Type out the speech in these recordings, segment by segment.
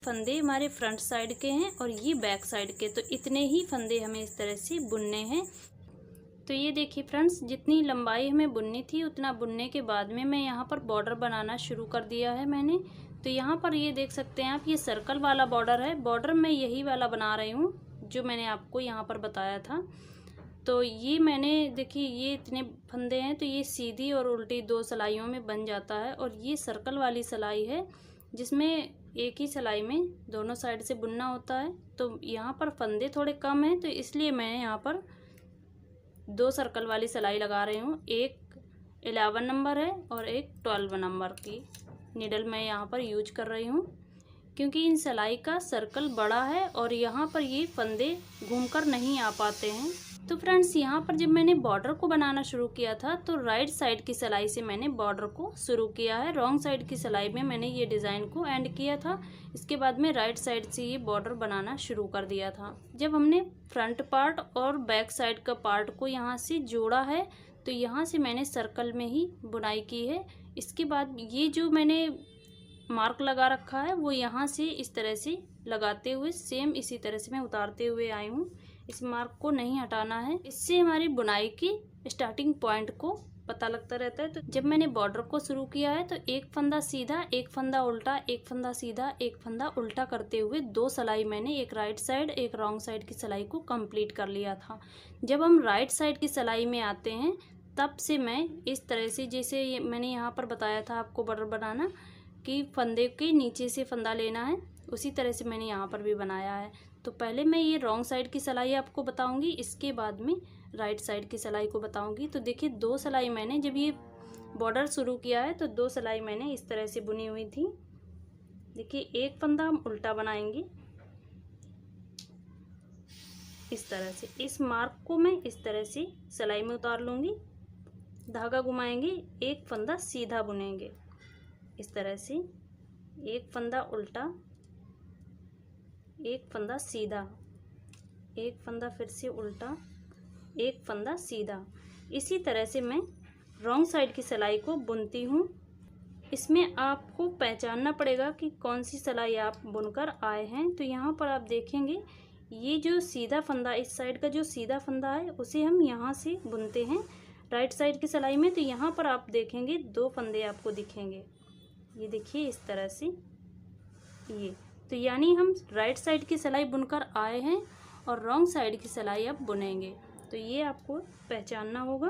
फंदे हमारे front side के हैं और ये बैक साइड के, तो इतने ही फंदे हमें इस तरह से बुनने हैं। तो ये देखिए फ्रेंड्स, जितनी लंबाई हमें बुननी थी उतना बुनने के बाद में मैं यहाँ पर बॉर्डर बनाना शुरू कर दिया है मैंने। तो यहाँ पर ये देख सकते हैं आप, ये सर्कल वाला बॉर्डर है। बॉर्डर मैं यही वाला बना रही हूँ जो मैंने आपको यहाँ पर बताया था। तो ये मैंने देखिए, ये इतने फंदे हैं तो ये सीधी और उल्टी दो सिलाइयों में बन जाता है। और ये सर्कल वाली सिलाई है जिसमें एक ही सिलाई में दोनों साइड से बुनना होता है। तो यहाँ पर फंदे थोड़े कम हैं तो इसलिए मैं यहाँ पर दो सर्कल वाली सिलाई लगा रही हूँ। एक 11 नंबर है और एक 12 नंबर की नीडल मैं यहाँ पर यूज कर रही हूँ, क्योंकि इन सिलाई का सर्कल बड़ा है और यहाँ पर ये फंदे घूमकर नहीं आ पाते हैं। तो फ्रेंड्स, यहाँ पर जब मैंने बॉर्डर को बनाना शुरू किया था तो राइट साइड की सिलाई से मैंने बॉर्डर को शुरू किया है। रॉन्ग साइड की सिलाई में मैंने ये डिज़ाइन को एंड किया था। इसके बाद में राइट साइड से ये बॉर्डर बनाना शुरू कर दिया था। जब हमने फ्रंट पार्ट और बैक साइड का पार्ट को यहाँ से जोड़ा है तो यहाँ से मैंने सर्कल में ही बुनाई की है। इसके बाद ये जो मैंने मार्क लगा रखा है वो यहाँ से इस तरह से लगाते हुए सेम इसी तरह से मैं उतारते हुए आई हूँ। इस मार्क को नहीं हटाना है, इससे हमारी बुनाई की स्टार्टिंग पॉइंट को पता लगता रहता है। तो जब मैंने बॉर्डर को शुरू किया है तो एक फंदा सीधा, एक फंदा उल्टा, एक फंदा सीधा, एक फंदा उल्टा करते हुए दो सिलाई मैंने एक राइट साइड एक रॉन्ग साइड की सिलाई को कंप्लीट कर लिया था। जब हम राइट साइड की सिलाई में आते हैं तब से मैं इस तरह से, जैसे मैंने यहाँ पर बताया था आपको बॉर्डर बनाना कि फंदे के नीचे से फंदा लेना है, उसी तरह से मैंने यहाँ पर भी बनाया है। तो पहले मैं ये रॉन्ग साइड की सिलाई आपको बताऊंगी, इसके बाद में राइट साइड की सिलाई को बताऊंगी। तो देखिए, दो सिलाई मैंने जब ये बॉर्डर शुरू किया है तो दो सिलाई मैंने इस तरह से बुनी हुई थी। देखिए, एक फंदा हम उल्टा बनाएंगे इस तरह से। इस मार्क को मैं इस तरह से सिलाई में उतार लूँगी, धागा घुमाएंगे, एक फंदा सीधा बुनेंगे इस तरह से, एक फंदा उल्टा, एक फंदा सीधा, एक फंदा फिर से उल्टा, एक फंदा सीधा। इसी तरह से मैं रॉन्ग साइड की सिलाई को बुनती हूँ। इसमें आपको पहचानना पड़ेगा कि कौन सी सिलाई आप बुनकर आए हैं। तो यहाँ पर आप देखेंगे ये जो सीधा फंदा, इस साइड का जो सीधा फंदा है उसे हम यहाँ से बुनते हैं राइट साइड की सिलाई में। तो यहाँ पर आप देखेंगे दो फंदे आपको दिखेंगे, ये देखिए इस तरह से ये। तो यानी हम राइट साइड की सिलाई बुनकर आए हैं और रॉन्ग साइड की सिलाई अब बुनेंगे। तो ये आपको पहचानना होगा।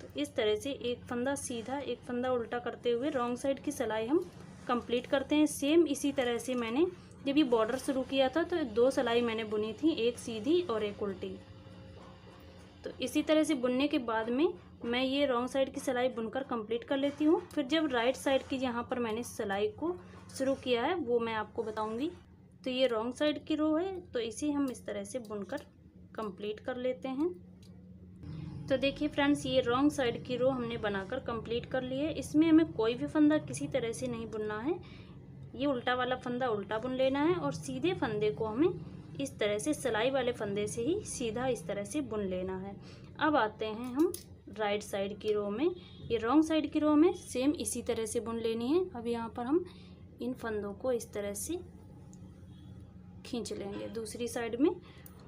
तो इस तरह से एक फंदा सीधा एक फंदा उल्टा करते हुए रॉन्ग साइड की सिलाई हम कंप्लीट करते हैं। सेम इसी तरह से मैंने जब ये बॉर्डर शुरू किया था तो दो सिलाई मैंने बुनी थी, एक सीधी और एक उल्टी। तो इसी तरह से बुनने के बाद में मैं ये रॉन्ग साइड की सिलाई बुनकर कंप्लीट कर लेती हूँ। फिर जब राइट साइड की यहाँ पर मैंने सिलाई को शुरू किया है वो मैं आपको बताऊँगी। तो ये रॉन्ग साइड की रो है तो इसे हम इस तरह से बुनकर कंप्लीट कर लेते हैं। तो देखिए फ्रेंड्स, ये रॉन्ग साइड की रो हमने बनाकर कंप्लीट कर ली है। इसमें हमें कोई भी फंदा किसी तरह से नहीं बुनना है। ये उल्टा वाला फंदा उल्टा बुन लेना है और सीधे फंदे को हमें इस तरह से सिलाई वाले फंदे से ही सीधा इस तरह से बुन लेना है। अब आते हैं हम राइट साइड की रो में। ये रॉन्ग साइड की रो में सेम इसी तरह से बुन लेनी है। अब यहाँ पर हम इन फंदों को इस तरह से खींच लेंगे दूसरी साइड में।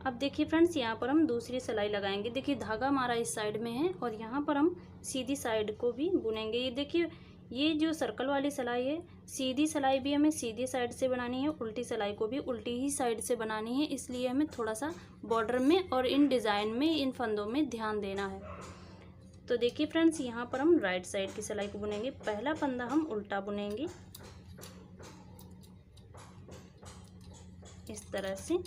अब देखिए फ्रेंड्स, यहाँ पर हम दूसरी सिलाई लगाएंगे। देखिए, धागा हमारा इस साइड में है और यहाँ पर हम सीधी साइड को भी बुनेंगे। ये देखिए, ये जो सर्कल वाली सिलाई है, सीधी सिलाई भी हमें सीधी साइड से बनानी है, उल्टी सिलाई को भी उल्टी ही साइड से बनानी है। इसलिए हमें थोड़ा सा बॉर्डर में और इन डिज़ाइन में, इन फंदों में ध्यान देना है। तो देखिए फ्रेंड्स, यहाँ पर हम राइट साइड की सिलाई को बुनेंगे। पहला फंदा हम उल्टा बुनेंगे इस तरह से।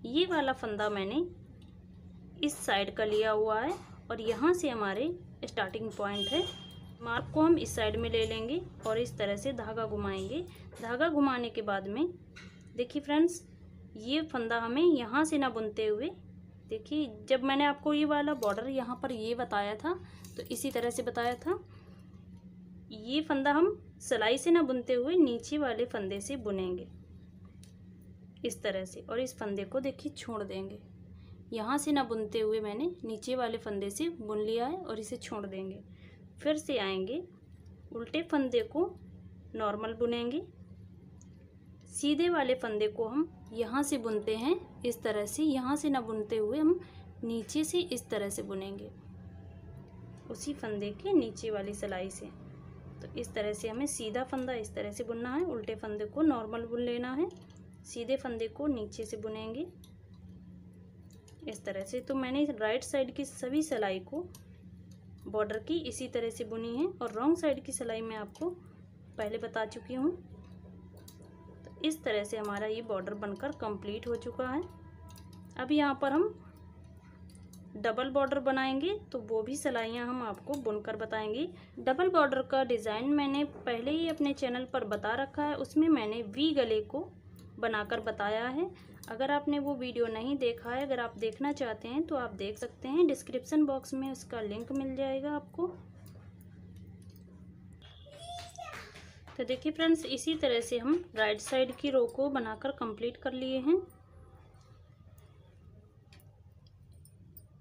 ये वाला फंदा मैंने इस साइड का लिया हुआ है और यहाँ से हमारे स्टार्टिंग पॉइंट है। मार्क को हम इस साइड में ले लेंगे और इस तरह से धागा घुमाएंगे। धागा घुमाने के बाद में देखिए फ्रेंड्स, ये फंदा हमें यहाँ से ना बुनते हुए, देखिए जब मैंने आपको ये वाला बॉर्डर यहाँ पर ये बताया था तो इसी तरह से बताया था। ये फंदा हम सिलाई से ना बुनते हुए नीचे वाले फंदे से बुनेंगे इस तरह से, और इस फंदे को देखिए छोड़ देंगे। यहाँ से ना बुनते हुए मैंने नीचे वाले फंदे से बुन लिया है और इसे छोड़ देंगे। फिर से आएंगे, उल्टे फंदे को नॉर्मल बुनेंगे सीधे वाले फंदे को हम यहाँ से बुनते हैं इस तरह से, यहाँ से ना बुनते हुए हम नीचे से इस तरह से बुनेंगे, उसी फंदे के नीचे वाली सिलाई से। तो इस तरह से हमें सीधा फंदा इस तरह से बुनना है, उल्टे फंदे को नॉर्मल बुन लेना है, सीधे फंदे को नीचे से बुनेंगे इस तरह से। तो मैंने राइट साइड की सभी सिलाई को बॉर्डर की इसी तरह से बुनी है, और रॉन्ग साइड की सिलाई मैं आपको पहले बता चुकी हूँ। तो इस तरह से हमारा ये बॉर्डर बनकर कंप्लीट हो चुका है। अब यहाँ पर हम डबल बॉर्डर बनाएंगे, तो वो भी सिलाइयाँ हम आपको बुनकर बताएंगे। डबल बॉर्डर का डिज़ाइन मैंने पहले ही अपने चैनल पर बता रखा है, उसमें मैंने वी गले को बनाकर बताया है। अगर आपने वो वीडियो नहीं देखा है, अगर आप देखना चाहते हैं तो आप देख सकते हैं, डिस्क्रिप्शन बॉक्स में उसका लिंक मिल जाएगा आपको। तो देखिए फ्रेंड्स, इसी तरह से हम राइट साइड की रो को बनाकर कंप्लीट कर लिए हैं।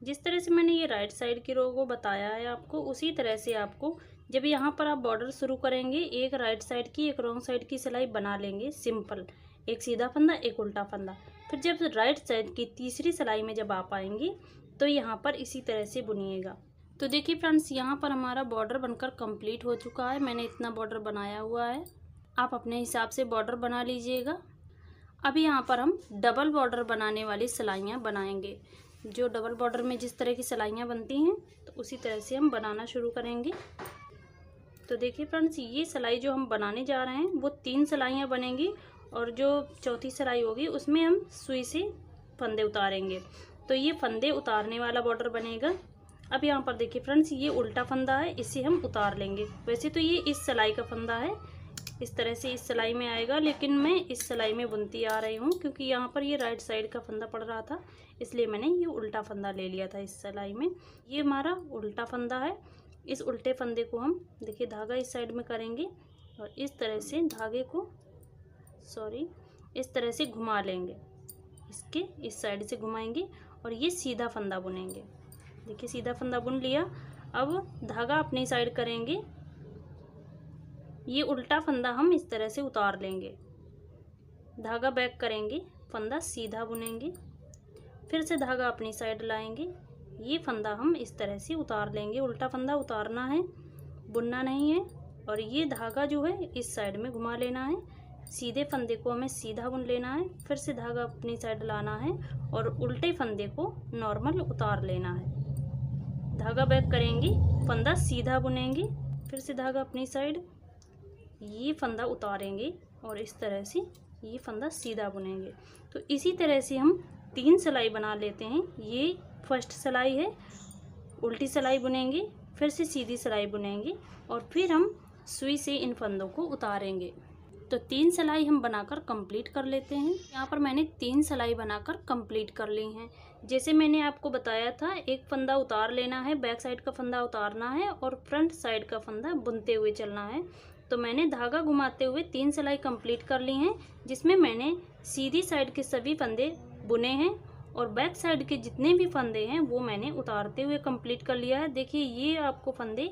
जिस तरह से मैंने ये राइट साइड की रो को बताया है आपको, उसी तरह से आपको जब यहाँ पर आप बॉर्डर शुरू करेंगे, एक राइट साइड की एक रॉन्ग साइड की सिलाई बना लेंगे सिंपल, एक सीधा फंदा एक उल्टा फंदा। फिर जब राइट साइड की तीसरी सिलाई में जब आप आएंगे तो यहाँ पर इसी तरह से बुनिएगा। तो देखिए फ्रेंड्स, यहाँ पर हमारा बॉर्डर बनकर कंप्लीट हो चुका है। मैंने इतना बॉर्डर बनाया हुआ है, आप अपने हिसाब से बॉर्डर बना लीजिएगा। अब यहाँ पर हम डबल बॉर्डर बनाने वाली सिलाइयाँ बनाएंगे। जो डबल बॉर्डर में जिस तरह की सिलाइयाँ बनती हैं, तो उसी तरह से हम बनाना शुरू करेंगे। तो देखिए फ्रेंड्स, ये सिलाई जो हम बनाने जा रहे हैं वो 3 सिलाइयाँ बनेंगी, और जो चौथी सिलाई होगी उसमें हम सुई से फंदे उतारेंगे। तो ये फंदे उतारने वाला बॉर्डर बनेगा। अब यहाँ पर देखिए फ्रेंड्स, ये उल्टा फंदा है, इसे हम उतार लेंगे। वैसे तो ये इस सिलाई का फंदा है, इस तरह से इस सिलाई में आएगा, लेकिन मैं इस सिलाई में बुनती आ रही हूँ क्योंकि यहाँ पर ये राइट साइड का फंदा पड़ रहा था, इसलिए मैंने ये उल्टा फंदा ले लिया था इस सिलाई में। ये हमारा उल्टा फंदा है। इस उल्टे फंदे को हम देखिए धागा इस साइड में करेंगे और इस तरह से धागे को इस तरह से घुमा लेंगे, इसके इस साइड से घुमाएंगे और ये सीधा फंदा बुनेंगे। देखिए सीधा फंदा बुन लिया। अब धागा अपनी साइड करेंगे, ये उल्टा फंदा हम इस तरह से उतार लेंगे, धागा बैक करेंगे, फंदा सीधा बुनेंगे, फिर से धागा अपनी साइड लाएंगे, ये फंदा हम इस तरह से उतार लेंगे। उल्टा फंदा उतारना है, बुनना नहीं है। और ये धागा जो है इस साइड में घुमा लेना है, सीधे फंदे को हमें सीधा बुन लेना है, फिर से धागा अपनी साइड लाना है और उल्टे फंदे को नॉर्मल उतार लेना है। धागा बैक करेंगे, फंदा सीधा बुनेंगे, फिर से धागा अपनी साइड, ये फंदा उतारेंगे और इस तरह से ये फंदा सीधा बुनेंगे। तो इसी तरह से हम 3 सिलाई बना लेते हैं। ये फर्स्ट सिलाई है, उल्टी सिलाई बुनेंगे, फिर से सीधी सिलाई बुनेंगे और फिर हम सुई से इन फंदों को उतारेंगे। तो 3 सिलाई हम बनाकर कंप्लीट कर लेते हैं। यहाँ पर मैंने 3 सिलाई बनाकर कंप्लीट कर ली हैं। जैसे मैंने आपको बताया था, एक फंदा उतार लेना है, बैक साइड का फंदा उतारना है और फ्रंट साइड का फंदा बुनते हुए चलना है। तो मैंने धागा घुमाते हुए 3 सिलाई कंप्लीट कर ली हैं, जिसमें मैंने सीधी साइड के सभी फंदे बुने हैं और बैक साइड के जितने भी फंदे हैं वो मैंने उतारते हुए कंप्लीट कर लिया है। देखिए ये आपको फंदे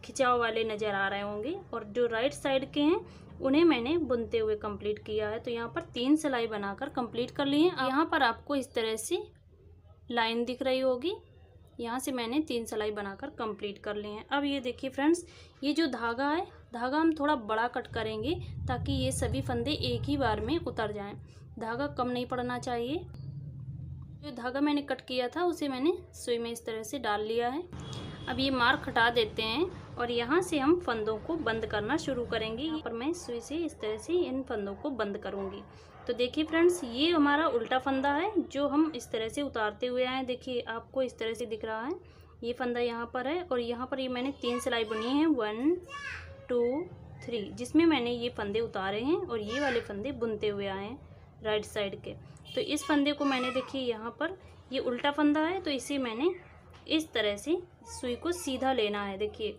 खिंचाव वाले नज़र आ रहे होंगे और जो राइट साइड के हैं उन्हें मैंने बुनते हुए कंप्लीट किया है। तो यहाँ पर 3 सिलाई बनाकर कंप्लीट कर ली है। यहाँ पर आपको इस तरह से लाइन दिख रही होगी, यहाँ से मैंने 3 सिलाई बनाकर कंप्लीट कर ली हैं। अब ये देखिए फ्रेंड्स, ये जो धागा है, धागा हम थोड़ा बड़ा कट करेंगे ताकि ये सभी फंदे एक ही बार में उतर जाएं। धागा कम नहीं पड़ना चाहिए। जो धागा मैंने कट किया था उसे मैंने सुई में इस तरह से डाल लिया है। अब ये मार्क हटा देते हैं और यहाँ से हम फंदों को बंद करना शुरू करेंगे। यहाँ पर मैं सुई से इस तरह से इन फंदों को बंद करूँगी। तो देखिए फ्रेंड्स, ये हमारा उल्टा फंदा है जो हम इस तरह से उतारते हुए आए। देखिए आपको इस तरह से दिख रहा है, ये फंदा यहाँ पर है और यहाँ पर ये मैंने 3 सिलाई बुनी है, 1 2 3, जिसमें मैंने ये फंदे उतारे हैं और ये वाले फंदे बुनते हुए आए हैं राइट साइड के। तो इस फंदे को मैंने देखिए यहाँ पर ये उल्टा फंदा है, तो इसे मैंने इस तरह से सुई को सीधा लेना है। देखिए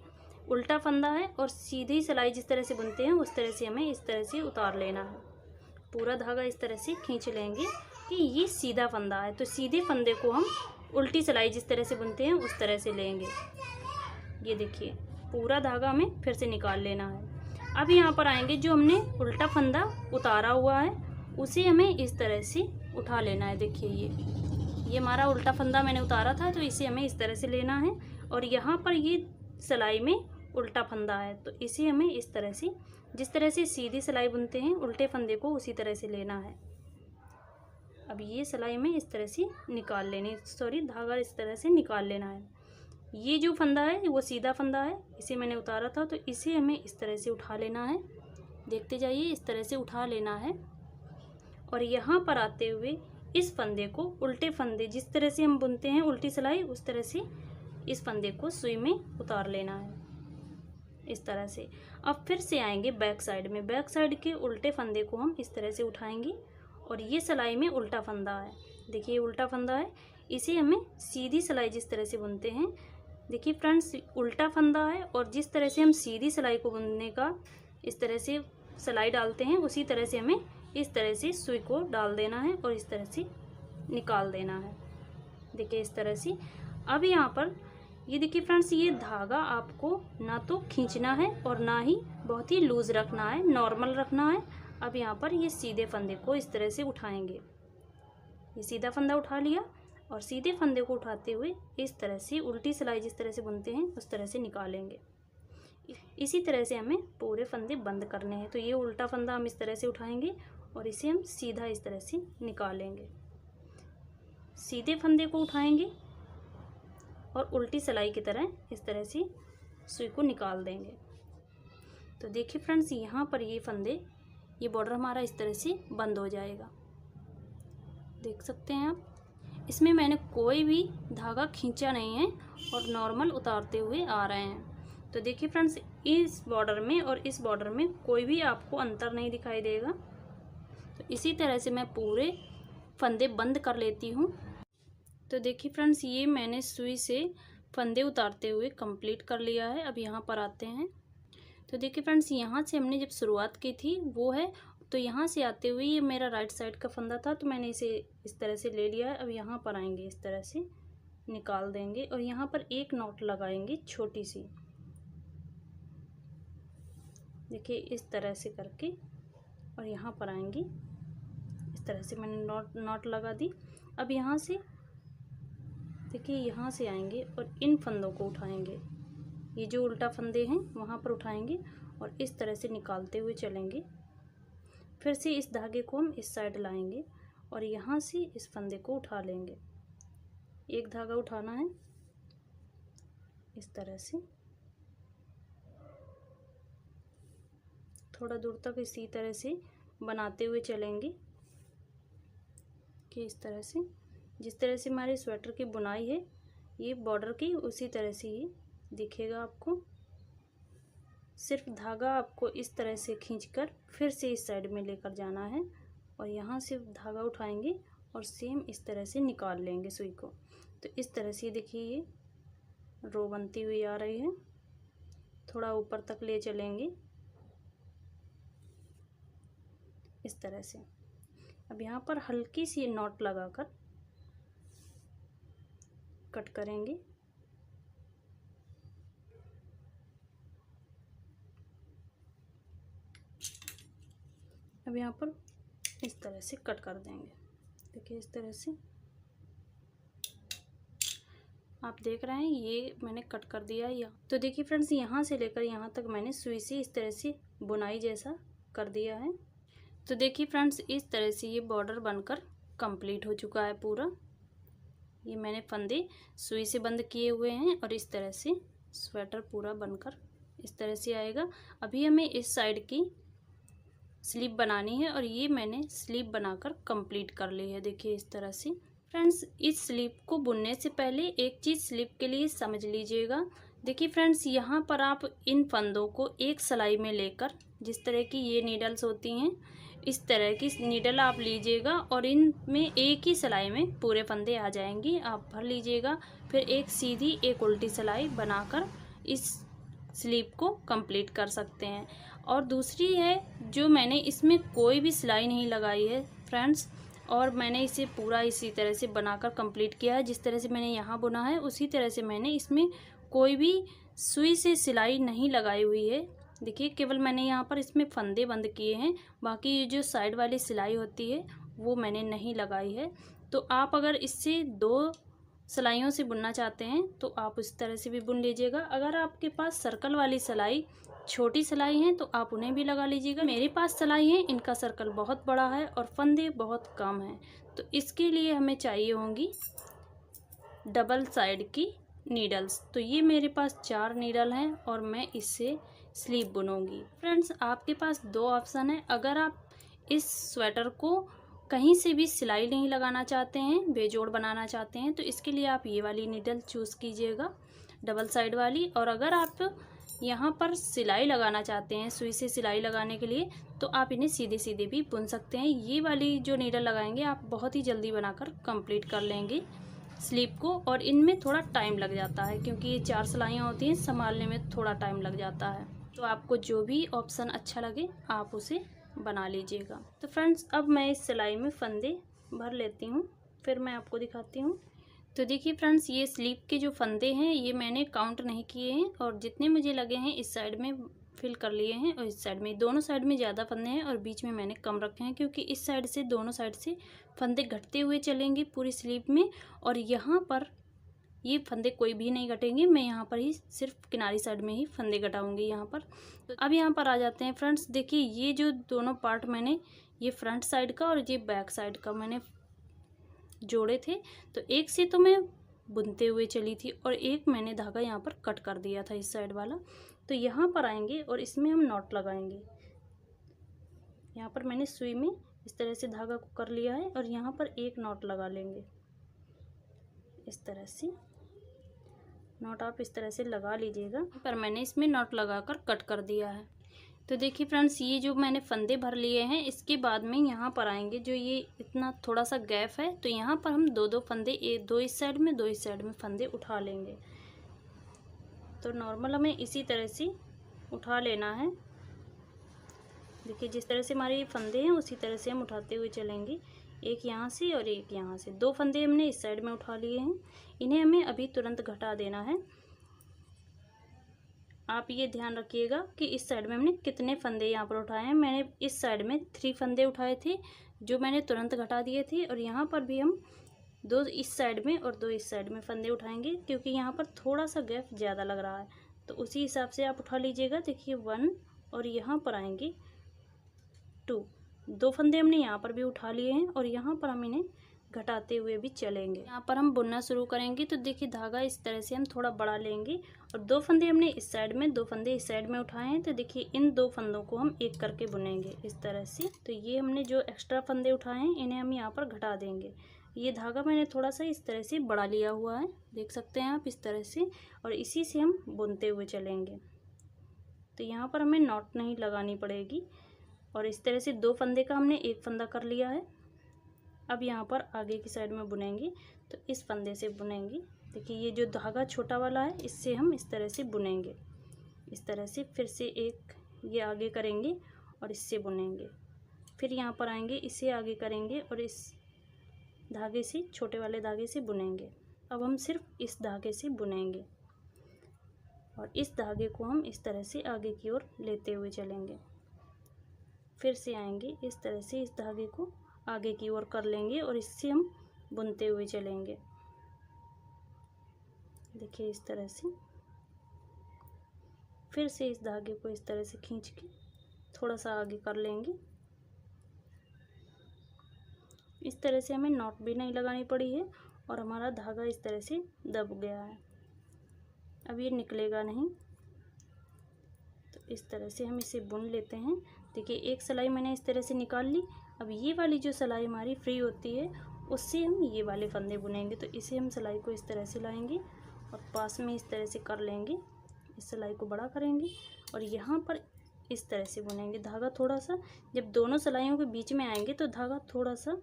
उल्टा फंदा है और सीधी सिलाई जिस तरह से बुनते हैं उस तरह से हमें इस तरह से उतार लेना है। पूरा धागा इस तरह से खींच लेंगे कि ये सीधा फंदा है। तो सीधे फंदे को हम उल्टी सिलाई जिस तरह से बुनते हैं उस तरह से लेंगे। ये देखिए पूरा धागा हमें फिर से निकाल लेना है। अब यहाँ पर आएंगे, जो हमने उल्टा फंदा उतारा हुआ है उसे हमें इस तरह से उठा लेना है। देखिए ये हमारा उल्टा फंदा मैंने उतारा था, तो इसे हमें इस तरह से लेना है। और यहाँ पर ये सिलाई में उल्टा फंदा है, तो इसे हमें इस तरह से, जिस तरह से सीधी सिलाई बुनते हैं उल्टे फंदे को, उसी तरह से लेना है। अब ये सिलाई में इस तरह से निकाल लेनी, सॉरी धागा इस तरह से निकाल लेना है। ये जो फंदा है वो सीधा फंदा है, इसे मैंने उतारा था, तो इसे हमें इस तरह से उठा लेना है। देखते जाइए, इस तरह से उठा लेना है। और यहाँ पर आते हुए इस फंदे को, उल्टे फंदे जिस तरह से हम बुनते हैं उल्टी सिलाई, उस तरह से इस फंदे को सुई में उतार लेना है इस तरह से। अब फिर से आएंगे बैक साइड में। बैक साइड के उल्टे फंदे को हम इस तरह से उठाएंगे और ये सिलाई में उल्टा फंदा है। देखिए उल्टा फंदा है, इसे हमें सीधी सिलाई जिस तरह से बुनते हैं, देखिए फ्रेंड्स उल्टा फंदा है, और जिस तरह से हम सीधी सिलाई को बुनने का इस तरह से सिलाई डालते हैं, उसी तरह से हमें इस तरह से सुई को डाल देना है और इस तरह से निकाल देना है। देखिए इस तरह से। अब यहाँ पर ये देखिए फ्रेंड्स, ये धागा आपको ना तो खींचना है और ना ही बहुत ही लूज़ रखना है, नॉर्मल रखना है। अब यहाँ पर ये सीधे फंदे को इस तरह से उठाएंगे। ये सीधा फंदा उठा लिया और सीधे फंदे को उठाते हुए इस तरह से उल्टी सिलाई जिस तरह से बुनते हैं उस तरह से निकालेंगे। इसी तरह से हमें पूरे फंदे बंद करने हैं। तो ये उल्टा फंदा हम इस तरह से उठाएंगे और इसे हम सीधा इस तरह से निकालेंगे। सीधे फंदे को उठाएंगे और उल्टी सिलाई की तरह इस तरह से सुई को निकाल देंगे। तो देखिए फ्रेंड्स, यहाँ पर ये फंदे, ये बॉर्डर हमारा इस तरह से बंद हो जाएगा। देख सकते हैं आप, इसमें मैंने कोई भी धागा खींचा नहीं है और नॉर्मल उतारते हुए आ रहे हैं। तो देखिए फ्रेंड्स, इस बॉर्डर में और इस बॉर्डर में कोई भी आपको अंतर नहीं दिखाई देगा। तो इसी तरह से मैं पूरे फंदे बंद कर लेती हूँ। तो देखिए फ्रेंड्स, ये मैंने सुई से फंदे उतारते हुए कंप्लीट कर लिया है। अब यहाँ पर आते हैं। तो देखिए फ्रेंड्स, यहाँ से हमने जब शुरुआत की थी वो है, तो यहाँ से आते हुए ये मेरा राइट साइड का फंदा था, तो मैंने इसे इस तरह से ले लिया है। अब यहाँ पर आएंगे, इस तरह से निकाल देंगे और यहाँ पर एक नॉट लगाएंगे छोटी सी। देखिए इस तरह से करके, और यहाँ पर आएंगे इस तरह से मैंने नॉट लगा दी। अब यहाँ से देखिए, यहाँ से आएंगे और इन फंदों को उठाएंगे। ये जो उल्टा फंदे हैं वहाँ पर उठाएंगे और इस तरह से निकालते हुए चलेंगे। फिर से इस धागे को हम इस साइड लाएंगे और यहाँ से इस फंदे को उठा लेंगे। एक धागा उठाना है इस तरह से, थोड़ा दूर तक इसी तरह से बनाते हुए चलेंगे कि इस तरह से, जिस तरह से हमारे स्वेटर की बुनाई है ये बॉर्डर की, उसी तरह से ही दिखेगा आपको। सिर्फ धागा आपको इस तरह से खींचकर फिर से इस साइड में लेकर जाना है और यहाँ से धागा उठाएंगे और सेम इस तरह से निकाल लेंगे सुई को। तो इस तरह से देखिए ये रो बनती हुई आ रही है। थोड़ा ऊपर तक ले चलेंगे इस तरह से। अब यहाँ पर हल्की सी नॉट लगाकर कट करेंगे। अब यहाँ पर इस तरह से कट कर देंगे। देखिए इस तरह से आप देख रहे हैं, ये मैंने कट कर दिया है। तो देखिए फ्रेंड्स, यहाँ से लेकर यहाँ तक मैंने सुई से इस तरह से बुनाई जैसा कर दिया है। तो देखिए फ्रेंड्स, इस तरह से ये बॉर्डर बनकर कंप्लीट हो चुका है पूरा। ये मैंने फंदे सुई से बंद किए हुए हैं और इस तरह से स्वेटर पूरा बनकर इस तरह से आएगा। अभी हमें इस साइड की स्लीव बनानी है और ये मैंने स्लीव बनाकर कंप्लीट कर ली है। देखिए इस तरह से। फ्रेंड्स, इस स्लीव को बुनने से पहले एक चीज़ स्लीव के लिए समझ लीजिएगा। देखिए फ्रेंड्स, यहाँ पर आप इन फंदों को एक सिलाई में लेकर, जिस तरह की ये नीडल्स होती हैं इस तरह की नीडल आप लीजिएगा और इनमें एक ही सिलाई में पूरे फंदे आ जाएंगी। आप भर लीजिएगा, फिर एक सीधी एक उल्टी सिलाई बनाकर इस स्लीव को कंप्लीट कर सकते हैं। और दूसरी है, जो मैंने इसमें कोई भी सिलाई नहीं लगाई है फ्रेंड्स, और मैंने इसे पूरा इसी तरह से बनाकर कंप्लीट किया है। जिस तरह से मैंने यहाँ बुना है उसी तरह से मैंने इसमें कोई भी सुई से सिलाई नहीं लगाई हुई है। देखिए केवल मैंने यहाँ पर इसमें फंदे बंद किए हैं, बाकी ये जो साइड वाली सिलाई होती है वो मैंने नहीं लगाई है। तो आप अगर इससे 2 सिलाइयों से बुनना चाहते हैं तो आप उस तरह से भी बुन लीजिएगा। अगर आपके पास सर्कल वाली सिलाई, छोटी सिलाई है तो आप उन्हें भी लगा लीजिएगा। मेरे पास सिलाई है, इनका सर्कल बहुत बड़ा है और फंदे बहुत कम हैं, तो इसके लिए हमें चाहिए होंगी डबल साइड की नीडल्स। तो ये मेरे पास 4 नीडल हैं और मैं इससे स्लीव बुनूंगी। फ्रेंड्स, आपके पास 2 ऑप्शन है। अगर आप इस स्वेटर को कहीं से भी सिलाई नहीं लगाना चाहते हैं, बेजोड़ बनाना चाहते हैं, तो इसके लिए आप ये वाली नीडल चूज़ कीजिएगा, डबल साइड वाली। और अगर आप यहाँ पर सिलाई लगाना चाहते हैं, सुई से सिलाई लगाने के लिए, तो आप इन्हें सीधे सीधे भी बुन सकते हैं। ये वाली जो नीडल लगाएंगे आप बहुत ही जल्दी बनाकर कंप्लीट कर लेंगे स्लीव को। और इनमें थोड़ा टाइम लग जाता है क्योंकि ये 4 सिलाइयाँ होती हैं, संभालने में थोड़ा टाइम लग जाता है। तो आपको जो भी ऑप्शन अच्छा लगे आप उसे बना लीजिएगा। तो फ्रेंड्स, अब मैं इस सिलाई में फंदे भर लेती हूँ, फिर मैं आपको दिखाती हूँ। तो देखिए फ्रेंड्स, ये स्लीव के जो फंदे हैं ये मैंने काउंट नहीं किए हैं और जितने मुझे लगे हैं इस साइड में फिल कर लिए हैं और इस साइड में, दोनों साइड में ज़्यादा फंदे हैं और बीच में मैंने कम रखे हैं क्योंकि इस साइड से, दोनों साइड से फंदे घटते हुए चलेंगे पूरी स्लीव में और यहाँ पर ये फंदे कोई भी नहीं घटेंगे। मैं यहाँ पर ही सिर्फ किनारी साइड में ही फंदे घटाऊंगी यहाँ पर। तो अब यहाँ पर आ जाते हैं फ्रेंड्स। देखिए ये जो दोनों पार्ट मैंने, ये फ्रंट साइड का और ये बैक साइड का मैंने जोड़े थे, तो एक से तो मैं बुनते हुए चली थी और एक मैंने धागा यहाँ पर कट कर दिया था इस साइड वाला। तो यहाँ पर आएंगे और इसमें हम नॉट लगाएंगे। यहाँ पर मैंने सुई में इस तरह से धागा को कर लिया है और यहाँ पर एक नॉट लगा लेंगे इस तरह से। नॉट आप इस तरह से लगा लीजिएगा, पर मैंने इसमें नॉट लगाकर कट कर दिया है। तो देखिए फ्रेंड्स, ये जो मैंने फंदे भर लिए हैं, इसके बाद में यहाँ पर आएंगे, जो ये इतना थोड़ा सा गैप है, तो यहाँ पर हम 2-2 फंदे, 2 इस साइड में 2 इस साइड में फंदे उठा लेंगे। तो नॉर्मल हमें इसी तरह से उठा लेना है। देखिए जिस तरह से हमारे ये फंदे हैं उसी तरह से हम उठाते हुए चलेंगे, एक यहाँ से और एक यहाँ से। 2 फंदे हमने इस साइड में उठा लिए हैं, इन्हें हमें अभी तुरंत घटा देना है। आप ये ध्यान रखिएगा कि इस साइड में हमने कितने फंदे यहाँ पर उठाए हैं। मैंने इस साइड में 3 फंदे उठाए थे जो मैंने तुरंत घटा दिए थे और यहाँ पर भी हम 2 इस साइड में और 2 इस साइड में फंदे उठाएंगे क्योंकि यहाँ पर थोड़ा सा गैप ज़्यादा लग रहा है, तो उसी हिसाब से आप उठा लीजिएगा। देखिए 1 और यहाँ पर आएंगे 2 फंदे हमने यहाँ पर भी उठा लिए हैं और यहाँ पर हम इन्हें घटाते हुए भी चलेंगे। यहाँ पर हम बुनना शुरू करेंगे। तो देखिए धागा इस तरह से हम थोड़ा बड़ा लेंगे और 2 फंदे हमने इस साइड में, 2 फंदे इस साइड में उठाए हैं। तो देखिए इन 2 फंदों को हम एक करके बुनेंगे इस तरह से। तो ये हमने जो एक्स्ट्रा फंदे उठाए हैं इन्हें हम यहाँ पर घटा देंगे। ये धागा मैंने थोड़ा सा इस तरह से बड़ा लिया हुआ है, देख सकते हैं आप, इस तरह से, और इसी से हम बुनते हुए चलेंगे। तो यहाँ पर हमें नॉट नहीं लगानी पड़ेगी और इस तरह से 2 फंदे का हमने एक फंदा कर लिया है। अब यहाँ पर आगे की साइड में बुनेंगे, तो इस फंदे से बुनेंगे। देखिए ये जो धागा छोटा वाला है इससे हम इस तरह से बुनेंगे, इस तरह से। फिर से एक ये आगे करेंगे और इससे बुनेंगे, फिर यहाँ पर आएंगे, इसे आगे करेंगे और इस धागे से, छोटे वाले धागे से बुनेंगे। अब हम सिर्फ इस धागे से बुनेंगे और इस धागे को हम इस तरह से आगे की ओर लेते हुए चलेंगे। फिर से आएंगे, इस तरह से इस धागे को आगे की ओर कर लेंगे और इससे हम बुनते हुए चलेंगे। देखिए इस तरह से। फिर से इस धागे को इस तरह से खींच के थोड़ा सा आगे कर लेंगे। इस तरह से हमें नॉट भी नहीं लगानी पड़ी है और हमारा धागा इस तरह से दब गया है, अब ये निकलेगा नहीं। तो इस तरह से हम इसे बुन लेते हैं। देखिए एक सिलाई मैंने इस तरह से निकाल ली। अब ये वाली जो सिलाई हमारी फ्री होती है उससे हम ये वाले फंदे बुनेंगे। तो इसे हम सिलाई को इस तरह से लाएंगे और पास में इस तरह से कर लेंगे, इस सिलाई को बड़ा करेंगे और यहाँ पर इस तरह से बुनेंगे। धागा थोड़ा सा, जब दोनों सिलाइयों के बीच में आएंगे तो धागा थोड़ा सा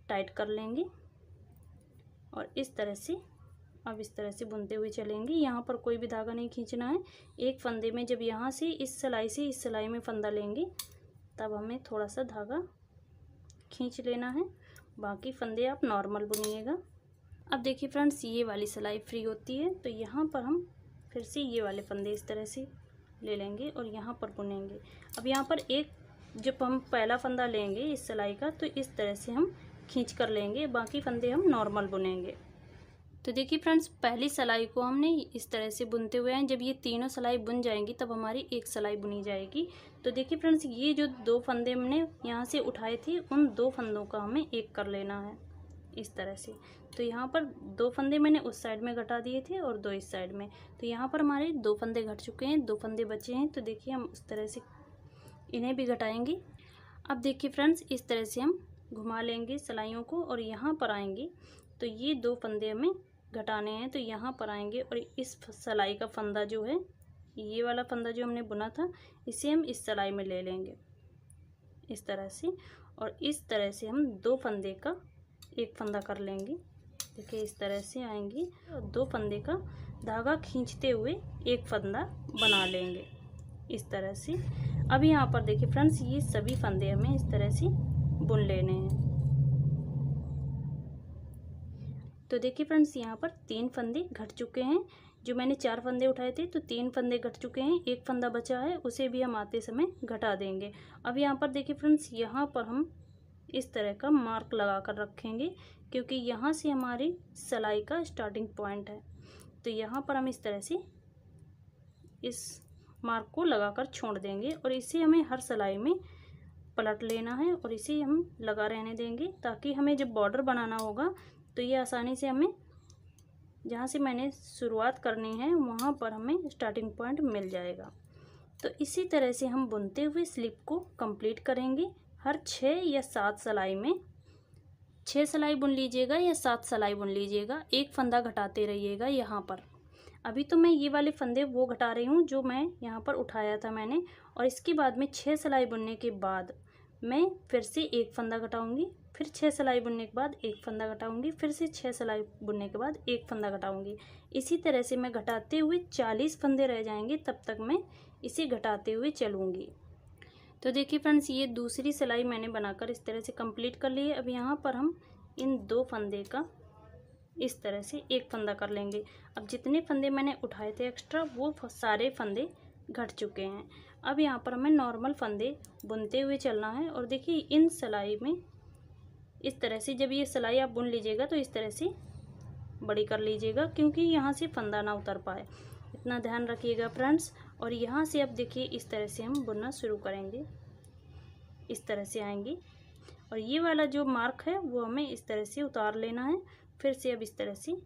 टाइट कर लेंगे और इस तरह से अब इस तरह से बुनते हुए चलेंगे। यहाँ पर कोई भी धागा नहीं खींचना है। एक फंदे में जब यहाँ से इस सिलाई में फंदा लेंगे तब हमें थोड़ा सा धागा खींच लेना है, बाकी फंदे आप नॉर्मल बुनिएगा। अब देखिए फ्रेंड्स, ये वाली सिलाई फ्री होती है तो यहाँ पर हम फिर से ये वाले फंदे इस तरह से ले लेंगे और यहाँ पर बुनेंगे। अब यहाँ पर एक जब हम पहला फंदा लेंगे इस सिलाई का तो इस तरह से हम खींच कर लेंगे, बाकी फंदे हम नॉर्मल बुनेंगे। तो देखिए फ्रेंड्स, पहली सिलाई को हमने इस तरह से बुनते हुए हैं। जब ये तीनों सिलाई बुन जाएंगी तब हमारी एक सिलाई बुनी जाएगी। तो देखिए फ्रेंड्स, ये जो 2 फंदे हमने यहाँ से उठाए थे उन 2 फंदों का हमें एक कर लेना है इस तरह से। तो यहाँ पर 2 फंदे मैंने उस साइड में घटा दिए थे और 2 इस साइड में। तो यहाँ पर हमारे 2 फंदे घट चुके हैं, 2 फंदे बचे हैं। तो देखिए हम इस तरह से इन्हें भी घटाएंगे। अब देखिए फ्रेंड्स, इस तरह से हम घुमा लेंगे सिलाइयों को और यहाँ पर आएंगे। तो ये 2 फंदे हमें घटाने हैं, तो यहाँ पर आएंगे और इस सिलाई का फंदा जो है, ये वाला फंदा जो हमने बुना था, इसे हम इस सिलाई में ले लेंगे इस तरह से। और इस तरह से हम 2 फंदे का एक फंदा कर लेंगे। देखिए इस तरह से आएंगे और 2 फंदे का धागा खींचते हुए एक फंदा बना लेंगे इस तरह से। अब यहाँ पर देखिए फ्रेंड्स, ये सभी फंदे हमें इस तरह से बुन लेने हैं। तो देखिए फ्रेंड्स, यहाँ पर 3 फंदे घट चुके हैं। जो मैंने 4 फंदे उठाए थे तो 3 फंदे घट चुके हैं, एक फंदा बचा है, उसे भी हम आते समय घटा देंगे। अब यहाँ पर देखिए फ्रेंड्स, यहाँ पर हम इस तरह का मार्क लगा कर रखेंगे क्योंकि यहाँ से हमारी सिलाई का स्टार्टिंग पॉइंट है। तो यहाँ पर हम इस तरह से इस मार्क को लगाकर छोड़ देंगे और इसे हमें हर सिलाई में पलट लेना है और इसे हम लगा रहने देंगे ताकि हमें जब बॉर्डर बनाना होगा तो ये आसानी से हमें जहाँ से मैंने शुरुआत करनी है वहाँ पर हमें स्टार्टिंग पॉइंट मिल जाएगा। तो इसी तरह से हम बुनते हुए स्लिप को कंप्लीट करेंगे। हर 6 या 7 सिलाई में 6 सिलाई बुन लीजिएगा या 7 सिलाई बुन लीजिएगा, एक फंदा घटाते रहिएगा। यहाँ पर अभी तो मैं ये वाले फंदे वो घटा रही हूँ जो मैं यहाँ पर उठाया था मैंने, और इसके बाद में 6 सिलाई बुनने के बाद मैं फिर से एक फंदा घटाऊँगी, फिर 6 सिलाई बुनने के बाद एक फंदा घटाऊँगी, फिर से 6 सिलाई बुनने के बाद एक फंदा घटाऊँगी। इसी तरह से मैं घटाते हुए 40 फंदे रह जाएंगे, तब तक मैं इसे घटाते हुए चलूँगी। तो देखिए फ्रेंड्स, ये दूसरी सिलाई मैंने बनाकर इस तरह से कंप्लीट कर ली है। अब यहाँ पर हम इन 2 फंदे का इस तरह से एक फंदा कर लेंगे। अब जितने फंदे मैंने उठाए थे एक्स्ट्रा वो सारे फंदे घट चुके हैं। अब यहाँ पर हमें नॉर्मल फंदे बुनते हुए चलना है। और देखिए इन सिलाई में इस तरह से, जब ये सिलाई आप बुन लीजिएगा तो इस तरह से बड़ी कर लीजिएगा क्योंकि यहाँ से फंदा ना उतर पाए, इतना ध्यान रखिएगा फ्रेंड्स। और यहाँ से अब देखिए इस तरह से हम बुनना शुरू करेंगे, इस तरह से आएंगे और ये वाला जो मार्क है वो हमें इस तरह से उतार लेना है। फिर से अब इस तरह से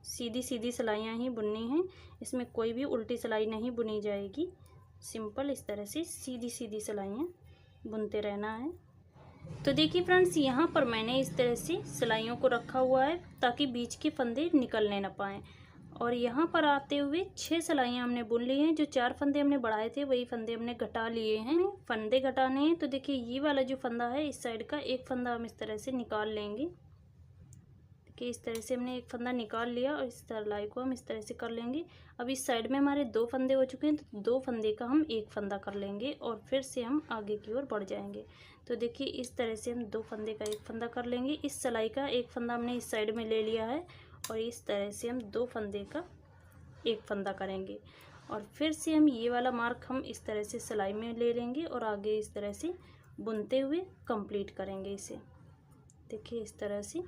सीधी सीधी सिलाइयाँ ही बुननी हैं, इसमें कोई भी उल्टी सिलाई नहीं बुनी जाएगी। सिंपल इस तरह से सीधी सीधी सिलाइयाँ बुनते रहना है। तो देखिए फ्रेंड्स, यहाँ पर मैंने इस तरह से सिलाइयों को रखा हुआ है ताकि बीच के फंदे निकलने ना पाएँ। और यहाँ पर आते हुए 6 सिलाइयाँ हमने बुन ली हैं। जो 4 फंदे हमने बढ़ाए थे वही फंदे हमने घटा लिए हैं। फंदे घटाने हैं तो देखिए ये वाला जो फंदा है इस साइड का एक फंदा हम इस तरह से निकाल लेंगे। कि इस तरह से हमने एक फंदा निकाल लिया और इस सिलाई को हम इस तरह से कर लेंगे। अब इस साइड में हमारे 2 फंदे हो चुके हैं तो 2 फंदे का हम एक फंदा कर लेंगे और फिर से हम आगे की ओर बढ़ जाएंगे। तो देखिए इस तरह से हम 2 फंदे का एक फंदा कर लेंगे। इस सिलाई का एक फंदा हमने इस साइड में ले लिया है और इस तरह से हम 2 फंदे का एक फंदा करेंगे और फिर से हम ये वाला मार्क हम इस तरह से सिलाई में ले लेंगे और आगे इस तरह से बुनते हुए कंप्लीट करेंगे इसे। देखिए इस तरह से।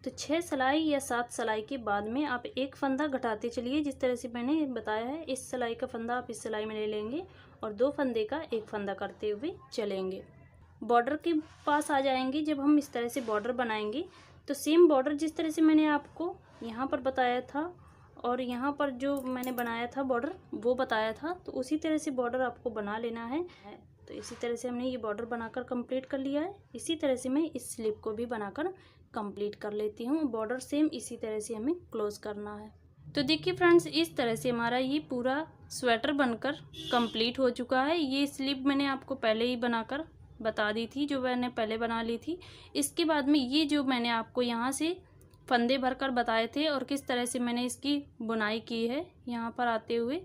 तो 6 सिलाई या 7 सिलाई के बाद में आप एक फंदा घटाते चलिए, जिस तरह से मैंने बताया है। इस सिलाई का फंदा आप इस सिलाई में ले लेंगे और 2 फंदे का एक फंदा करते हुए चलेंगे। बॉर्डर के पास आ जाएंगे जब हम इस तरह से बॉर्डर बनाएंगे तो सेम बॉर्डर जिस तरह से मैंने आपको यहाँ पर बताया था और यहाँ पर जो मैंने बनाया था बॉर्डर वो बताया था, तो उसी तरह से बॉर्डर आपको बना लेना है। तो इसी तरह से हमने ये बॉर्डर बनाकर कंप्लीट कर लिया है। इसी तरह से मैं इस स्लिप को भी बनाकर कंप्लीट कर लेती हूँ। बॉर्डर सेम इसी तरह से हमें क्लोज करना है। तो देखिए फ्रेंड्स, इस तरह से हमारा ये पूरा स्वेटर बनकर कंप्लीट हो चुका है। ये स्लिप मैंने आपको पहले ही बनाकर बता दी थी, जो मैंने पहले बना ली थी। इसके बाद में ये जो मैंने आपको यहाँ से फंदे भरकर बताए थे और किस तरह से मैंने इसकी बुनाई की है यहाँ पर आते हुए,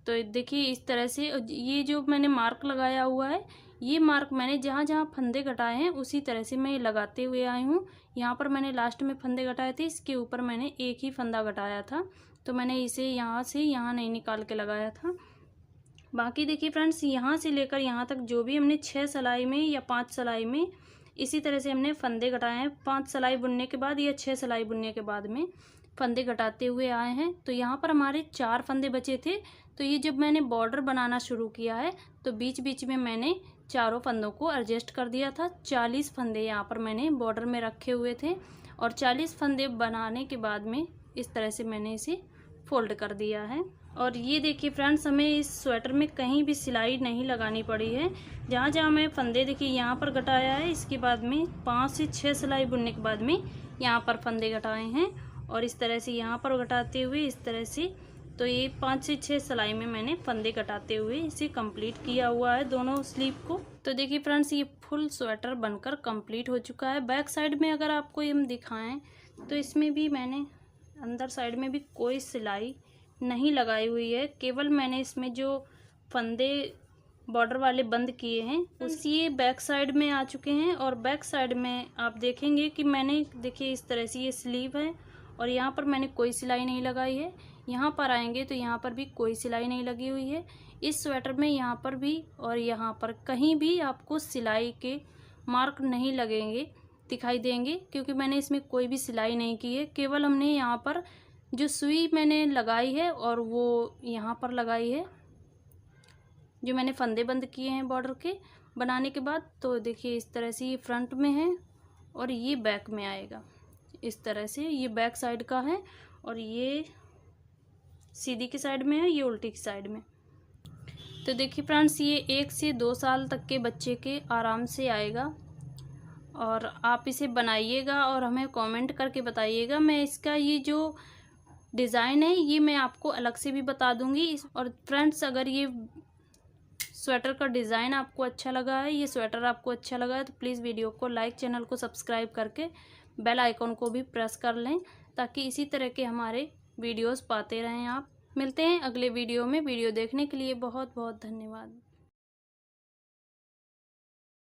तो देखिए इस तरह से ये जो मैंने मार्क लगाया हुआ है, ये मार्क मैंने जहाँ जहाँ फंदे घटाए हैं उसी तरह से मैं लगाते हुए आई हूँ। यहाँ पर मैंने लास्ट में फंदे घटाए थे, इसके ऊपर मैंने एक ही फंदा घटाया था तो मैंने इसे यहाँ से यहाँ नहीं निकाल के लगाया था। बाकी देखिए फ्रेंड्स, यहाँ से लेकर यहाँ तक जो भी हमने 6 सिलाई में या 5 सिलाई में इसी तरह से हमने फंदे घटाए हैं। 5 सिलाई बुनने के बाद या 6 सिलाई बुनने के बाद में फंदे घटाते हुए आए हैं। तो यहाँ पर हमारे 4 फंदे बचे थे। तो ये जब मैंने बॉर्डर बनाना शुरू किया है तो बीच बीच में मैंने चारों फंदों को एडजस्ट कर दिया था। 40 फंदे यहाँ पर मैंने बॉर्डर में रखे हुए थे और 40 फंदे बनाने के बाद में इस तरह से मैंने इसे फोल्ड कर दिया है। और ये देखिए फ्रेंड्स, हमें इस स्वेटर में कहीं भी सिलाई नहीं लगानी पड़ी है। जहाँ जहाँ मैं फंदे देखिए यहाँ पर घटाया है, इसके बाद में 5 से 6 सिलाई बुनने के बाद में यहाँ पर फंदे घटाए हैं और इस तरह से यहाँ पर घटाते हुए इस तरह से, तो ये 5 से 6 सिलाई में मैंने फंदे घटाते हुए इसे कंप्लीट किया हुआ है दोनों स्लीव को। तो देखिए फ्रेंड्स, ये फुल स्वेटर बनकर कंप्लीट हो चुका है। बैक साइड में अगर आपको हम दिखाएं तो इसमें भी मैंने अंदर साइड में भी कोई सिलाई नहीं लगाई हुई है। केवल मैंने इसमें जो फंदे बॉर्डर वाले बंद किए हैं उसी ये बैक साइड में आ चुके हैं। और बैक साइड में आप देखेंगे कि मैंने देखिए इस तरह से ये स्लीव है और यहाँ पर मैंने कोई सिलाई नहीं लगाई है। यहाँ पर आएंगे तो यहाँ पर भी कोई सिलाई नहीं लगी हुई है। इस स्वेटर में यहाँ पर भी और यहाँ पर कहीं भी आपको सिलाई के मार्क नहीं लगेंगे, दिखाई देंगे, क्योंकि मैंने इसमें कोई भी सिलाई नहीं की है। केवल हमने यहाँ पर जो सुई मैंने लगाई है और वो यहाँ पर लगाई है, जो मैंने फंदे बंद किए हैं बॉर्डर के बनाने के बाद। तो देखिए इस तरह से ये फ्रंट में है और ये बैक में आएगा। इस तरह से ये बैक साइड का है और ये सीधी की साइड में है, ये उल्टी की साइड में। तो देखिए फ्रेंड्स, ये 1 से 2 साल तक के बच्चे के आराम से आएगा और आप इसे बनाइएगा और हमें कमेंट करके बताइएगा। मैं इसका ये जो डिज़ाइन है ये मैं आपको अलग से भी बता दूंगी। और फ्रेंड्स, अगर ये स्वेटर का डिज़ाइन आपको अच्छा लगा है, ये स्वेटर आपको अच्छा लगा है, तो प्लीज़ वीडियो को लाइक, चैनल को सब्सक्राइब करके बेल आइकॉन को भी प्रेस कर लें ताकि इसी तरह के हमारे वीडियोस पाते रहें आप। मिलते हैं अगले वीडियो में। वीडियो देखने के लिए बहुत बहुत धन्यवाद।